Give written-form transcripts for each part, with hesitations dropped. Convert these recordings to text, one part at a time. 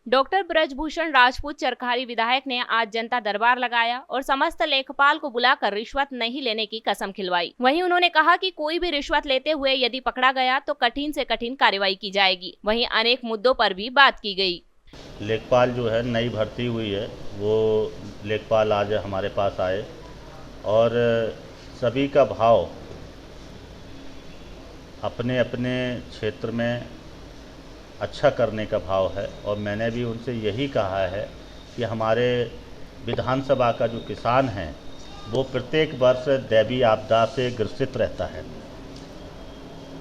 Doctor Brijbhushan Rajput Charkhari विधायक ने आज जनता दरबार लगाया और समस्त लेखपाल को बुलाकर रिश्वत नहीं लेने की कसम खिलवाई। वहीं उन्होंने कहा कि कोई भी रिश्वत लेते हुए यदि पकड़ा गया तो कठिन से कठिन कार्रवाई की जाएगी। वहीं अनेक मुद्दों पर भी बात की गई। लेखपाल जो है नई भर्ती हुई है, वो लेखपाल आज हमारे पास आए और सभी का भाव अपने अपने क्षेत्र में अच्छा करने का भाव है। और मैंने भी उनसे यही कहा है कि हमारे विधानसभा का जो किसान है वो प्रत्येक वर्ष दैवीय आपदा से ग्रसित रहता है।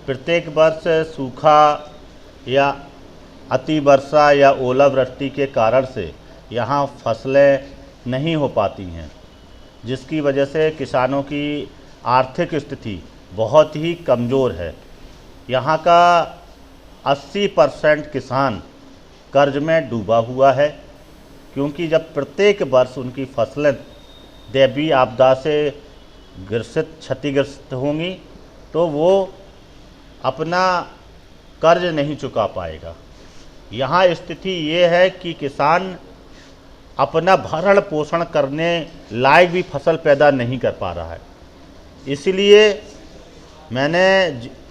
प्रत्येक वर्ष सूखा या अति वर्षा या ओलावृष्टि के कारण से यहाँ फसलें नहीं हो पाती हैं, जिसकी वजह से किसानों की आर्थिक स्थिति बहुत ही कमज़ोर है। यहाँ का 80% किसान कर्ज में डूबा हुआ है, क्योंकि जब प्रत्येक वर्ष उनकी फसलें दैवीय आपदा से क्षतिग्रस्त होंगी तो वो अपना कर्ज नहीं चुका पाएगा। यहाँ स्थिति ये है कि किसान अपना भरण पोषण करने लायक भी फसल पैदा नहीं कर पा रहा है। इसलिए मैंने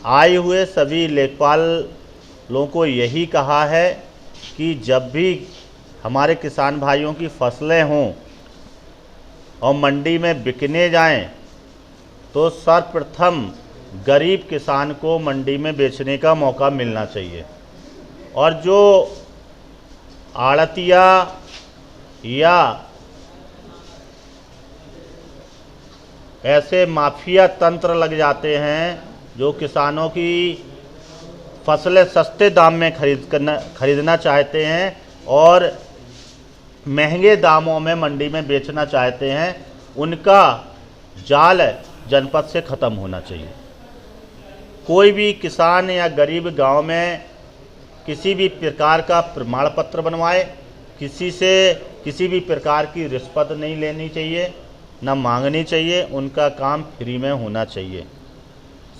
आए हुए सभी लेखपाल लोगों को यही कहा है कि जब भी हमारे किसान भाइयों की फसलें हों और मंडी में बिकने जाएं तो सर्वप्रथम गरीब किसान को मंडी में बेचने का मौका मिलना चाहिए। और जो आड़तिया या ऐसे माफिया तंत्र लग जाते हैं जो किसानों की फसलें सस्ते दाम में खरीदना चाहते हैं और महंगे दामों में मंडी में बेचना चाहते हैं, उनका जाल जनपद से ख़त्म होना चाहिए। कोई भी किसान या गरीब गांव में किसी भी प्रकार का प्रमाण पत्र बनवाए, किसी से किसी भी प्रकार की रिश्वत नहीं लेनी चाहिए, ना मांगनी चाहिए। उनका काम फ्री में होना चाहिए।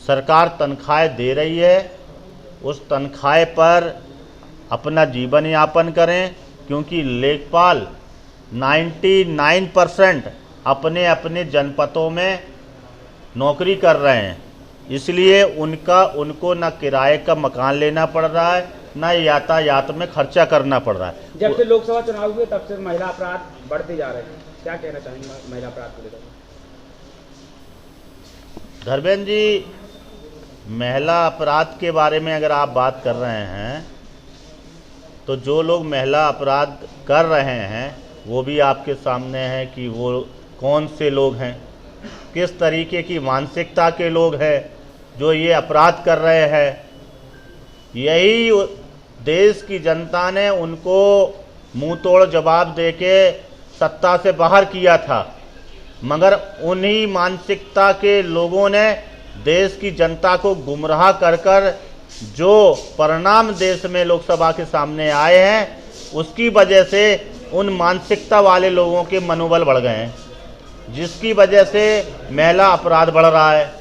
सरकार तनख्वाहें दे रही है, उस तनख्वाह पर अपना जीवन यापन करें, क्योंकि लेखपाल 99% अपने अपने जनपदों में नौकरी कर रहे हैं। इसलिए उनको न किराए का मकान लेना पड़ रहा है, न यातायात में खर्चा करना पड़ रहा है। जब से लोकसभा चुनाव हुए तब से महिला अपराध बढ़ते जा रहे हैं, क्या कहना चाहेंगे महिला अपराध को लेकर? धर्मेंद्र जी, महिला अपराध के बारे में अगर आप बात कर रहे हैं तो जो लोग महिला अपराध कर रहे हैं वो भी आपके सामने है कि वो कौन से लोग हैं, किस तरीके की मानसिकता के लोग हैं जो ये अपराध कर रहे हैं। यही देश की जनता ने उनको मुंह तोड़ जवाब देके सत्ता से बाहर किया था, मगर उन्हीं मानसिकता के लोगों ने देश की जनता को गुमराह कर कर जो परिणाम देश में लोकसभा के सामने आए हैं, उसकी वजह से उन मानसिकता वाले लोगों के मनोबल बढ़ गए हैं, जिसकी वजह से महिला अपराध बढ़ रहा है।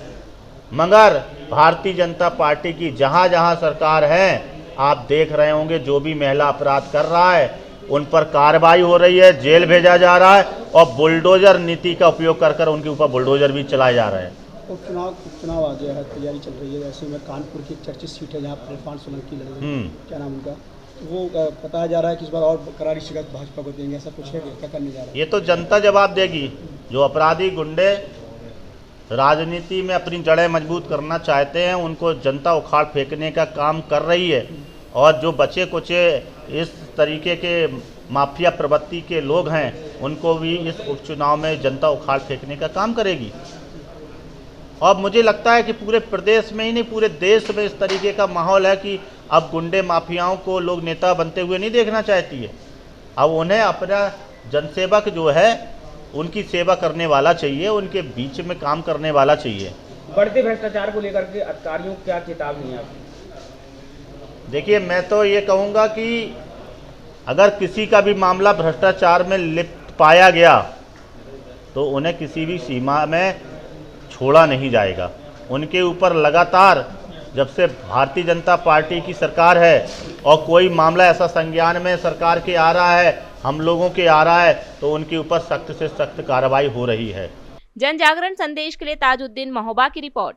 मगर भारतीय जनता पार्टी की जहां जहां सरकार है, आप देख रहे होंगे जो भी महिला अपराध कर रहा है उन पर कार्रवाई हो रही है, जेल भेजा जा रहा है और बुलडोजर नीति का उपयोग कर कर उनके ऊपर बुलडोजर भी चलाए जा रहे हैं। उपचुनाव आ गया है, तैयारी चल रही है। वैसे में कानपुर की एक चर्चित सीट है जहाँ पर इरफान सोलंकी लड़ रहे हैं, क्या नाम उनका, वो बताया जा रहा है कि इस बार और करारी शिकस्त भाजपा को देंगे, ऐसा कुछ है क्या करने जा रहा है? ये तो जनता जवाब देगी। जो अपराधी गुंडे राजनीति में अपनी जड़ें मजबूत करना चाहते हैं उनको जनता उखाड़ फेंकने का काम कर रही है, और जो बचे कुचे इस तरीके के माफिया प्रवृत्ति के लोग हैं उनको भी इस उपचुनाव में जनता उखाड़ फेंकने का काम करेगी। और मुझे लगता है कि पूरे प्रदेश में ही नहीं, पूरे देश में इस तरीके का माहौल है कि अब गुंडे माफियाओं को लोग नेता बनते हुए नहीं देखना चाहती है। अब उन्हें अपना जनसेवक जो है उनकी सेवा करने वाला चाहिए, उनके बीच में काम करने वाला चाहिए। बढ़ते भ्रष्टाचार को लेकर के अधिकारियों को क्या चेतावनी है आपकी? देखिए, मैं तो ये कहूँगा कि अगर किसी का भी मामला भ्रष्टाचार में लिप्त पाया गया तो उन्हें किसी भी सीमा में छोड़ा नहीं जाएगा। उनके ऊपर लगातार जब से भारतीय जनता पार्टी की सरकार है और कोई मामला ऐसा संज्ञान में सरकार के आ रहा है, हम लोगों के आ रहा है, तो उनके ऊपर सख्त से सख्त कार्रवाई हो रही है। जन जागरण संदेश के लिए ताजुद्दीन महोबा की रिपोर्ट।